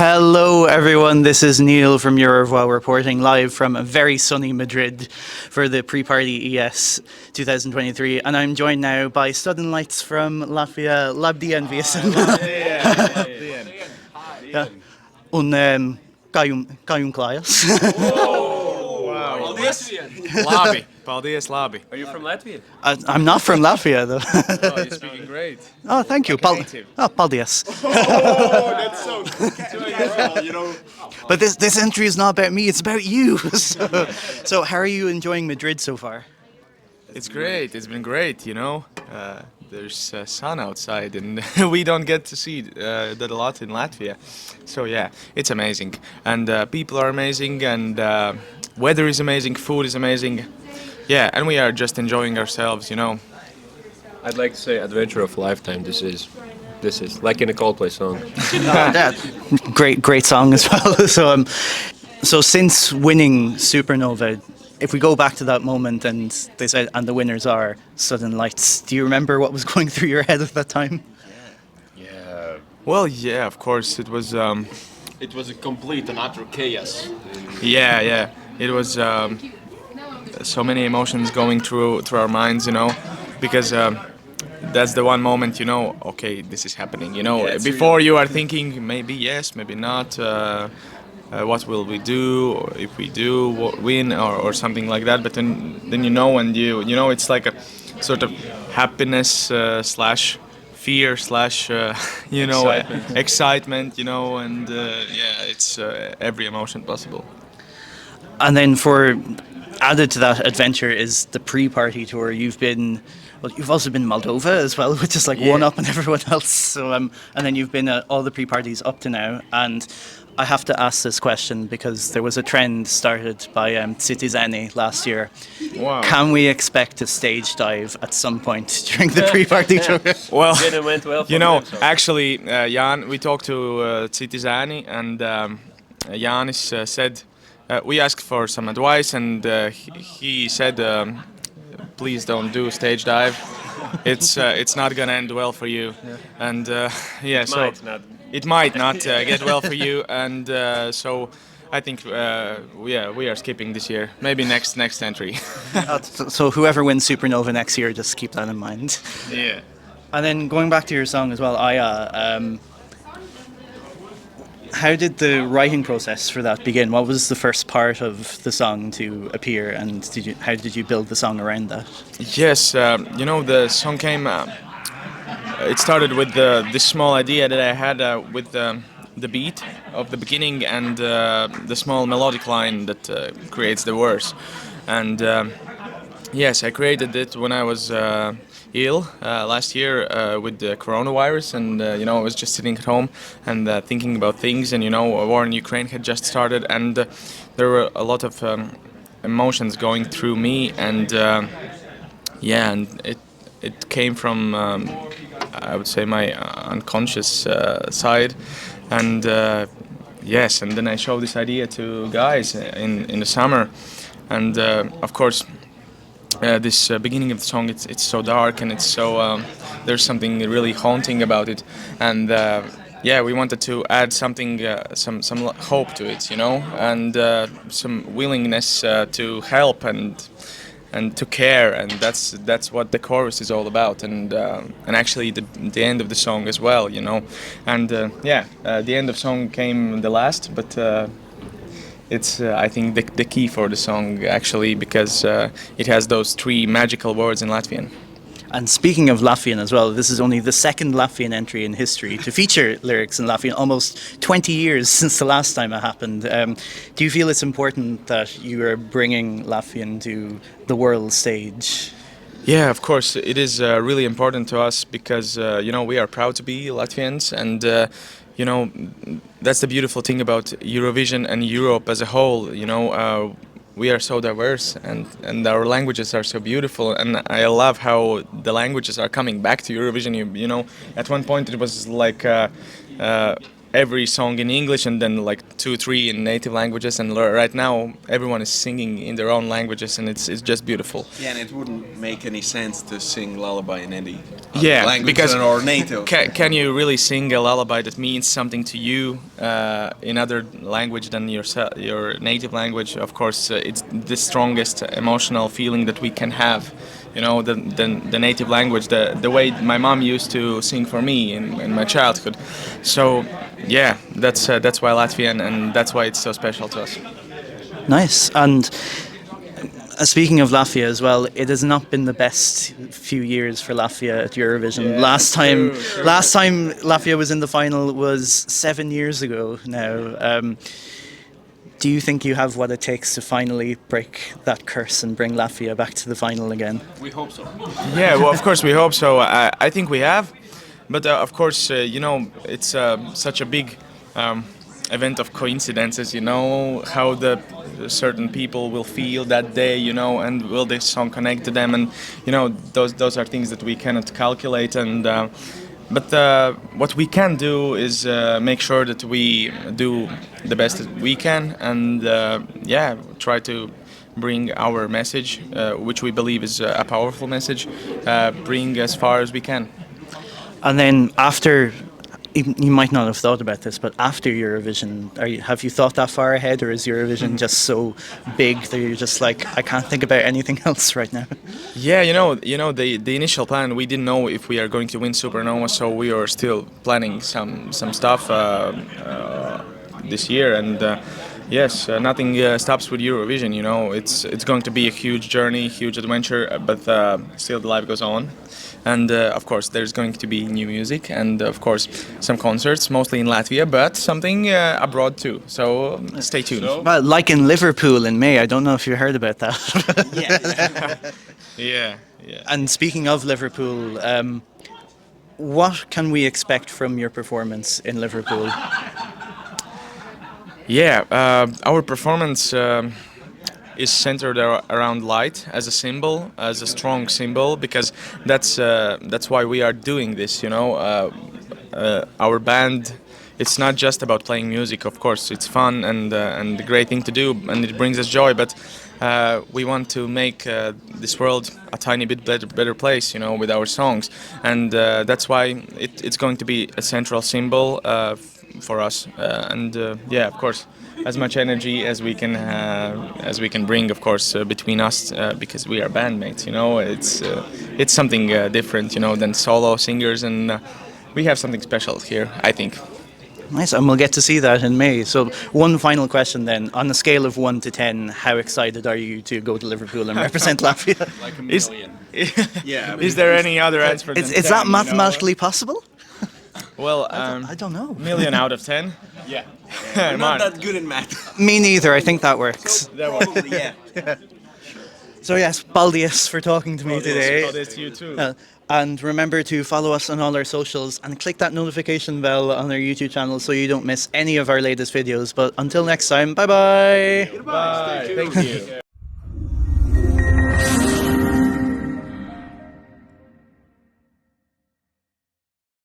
Hello, everyone. This is Neil from Eurovoix reporting live from a very sunny Madrid for the pre-party ES 2023. And I'm joined now by Southern Lights from Latvia, Latvian VSM. Un kājum klājas. Wow. Labi. Paldies, labi. Are you from Latvia? I'm not from Latvia, though. Oh, you're speaking great. Oh, thank you. Paldies. Oh, that's so casual, you know. But this entry is not about me, it's about you. So how are you enjoying Madrid so far? It's great. It's been great, you know. There's sun outside, and we don't get to see that a lot in Latvia. So yeah, it's amazing, and people are amazing, and weather is amazing, food is amazing. Yeah, and we are just enjoying ourselves, you know. I'd like to say adventure of a lifetime. This is like in a Coldplay song. Yeah, great song as well. So since winning Supernova, if we go back to that moment and they said, and the winners are Southern Lights, do you remember what was going through your head at that time? Yeah. Well, yeah, of course, it was. It was a complete and utter chaos. Yeah, it was. So many emotions going through our minds, you know, because that's the one moment, you know, okay, this is happening, you know. Yeah, before really you are thinking maybe yes, maybe not, what will we do, or if we do win or something like that, but then you know, and you know, it's like a sort of happiness slash fear slash you know, excitement, you know, and yeah, it's every emotion possible. And then added to that adventure is the pre-party tour. You've also been Moldova as well, which is like one up on everyone else. So and then you've been at all the pre-parties up to now. And I have to ask this question because there was a trend started by Citizani last year. Wow. Can we expect a stage dive at some point during the pre-party tour? Well, It went well for you know, them, so. actually, Jan, we talked to Citizani, and Janis said, we asked for some advice, and he said, please don't do stage dive. It's not gonna end well for you, and yeah, so it might not get well for you, and so I think we are skipping this year. Maybe next entry. So whoever wins Supernova next year, just keep that in mind. Yeah. And then going back to your song as well, Aya, how did the writing process for that begin? What was the first part of the song to appear, and how did you build the song around that? Yes, you know, the song came. It started with this small idea that I had with the beat of the beginning and the small melodic line that creates the verse. And yes, I created it when I was ill last year with the coronavirus, and you know, I was just sitting at home and thinking about things, and you know, a war in Ukraine had just started, and there were a lot of emotions going through me, and yeah, and it came from I would say my unconscious side, and yes, and then I showed this idea to guys in the summer, and of course. This beginning of the song, it's so dark, and it's so there's something really haunting about it, and yeah, we wanted to add something, some hope to it, you know, and some willingness to help and to care, and that's what the chorus is all about, and actually the end of the song as well, you know, and yeah, the end of song came the last, but. It's, I think, the key for the song, actually, because it has those three magical words in Latvian. And speaking of Latvian as well, this is only the second Latvian entry in history to feature lyrics in Latvian, almost 20 years since the last time it happened. Do you feel it's important that you are bringing Latvian to the world stage? Yeah, of course, it is really important to us because, you know, we are proud to be Latvians, and you know, that's the beautiful thing about Eurovision and Europe as a whole. You know, we are so diverse, and our languages are so beautiful, and I love how the languages are coming back to Eurovision. You know, at one point it was like every song in English and then like 2, 3 in native languages. And right now, everyone is singing in their own languages, and it's just beautiful. Yeah, and it wouldn't make any sense to sing lullaby in any Yeah, language because than our native. can you really sing a lullaby that means something to you in other language than your native language? Of course, it's the strongest emotional feeling that we can have. You know, the native language, the way my mom used to sing for me in my childhood. So, yeah, that's why Latvian, and that's why it's so special to us. Nice. And speaking of Latvia as well, it has not been the best few years for Latvia at Eurovision. Yeah, last time true. last time Latvia was in the final was 7 years ago now. Do you think you have what it takes to finally break that curse and bring Latvia back to the final again? We hope so. Yeah, well, of course we hope so. I think we have, but of course, you know, it's such a big event of coincidences. You know how the certain people will feel that day. You know, and will this song connect to them? And you know, those are things that we cannot calculate. And but what we can do is make sure that we do the best that we can, and yeah, try to bring our message, which we believe is a powerful message, bring as far as we can. And then after, you might not have thought about this, but after Eurovision, have you thought that far ahead, or is Eurovision just so big that you're just like, I can't think about anything else right now? Yeah, you know, the initial plan, we didn't know if we are going to win Supernova, so we are still planning some stuff this year, and yes, nothing stops with Eurovision. You know, it's going to be a huge journey, huge adventure, but still the life goes on. And of course, there's going to be new music, and of course, some concerts, mostly in Latvia, but something abroad too. So stay tuned. Well, like in Liverpool in May, I don't know if you heard about that. Yeah, yeah. And speaking of Liverpool, what can we expect from your performance in Liverpool? Yeah, our performance is centered around light as a symbol, as a strong symbol, because that's why we are doing this. You know, our band. It's not just about playing music. Of course, it's fun and a great thing to do, and it brings us joy. But we want to make this world a tiny bit better place. You know, with our songs, and that's why it's going to be a central symbol for us. And yeah, of course, as much energy as we can bring, of course, between us, because we are bandmates. You know, it's something different, you know, than solo singers, and we have something special here, I think. Nice, and we'll get to see that in May. So one final question then. On a scale of 1 to 10, how excited are you to go to Liverpool and represent Latvia? Like a Is- million. Yeah. Is there any other answer? Than Is 10, that you know? mathematically possible? Well, I don't know. million out of 10. Yeah. We're We're not that good in math. Me neither, I think that works. Probably, yeah. So yes, Baldius for talking to me today. Oh, this you too. And remember to follow us on all our socials and click that notification bell on our YouTube channel so you don't miss any of our latest videos. But until next time, bye bye. Bye. Thank you.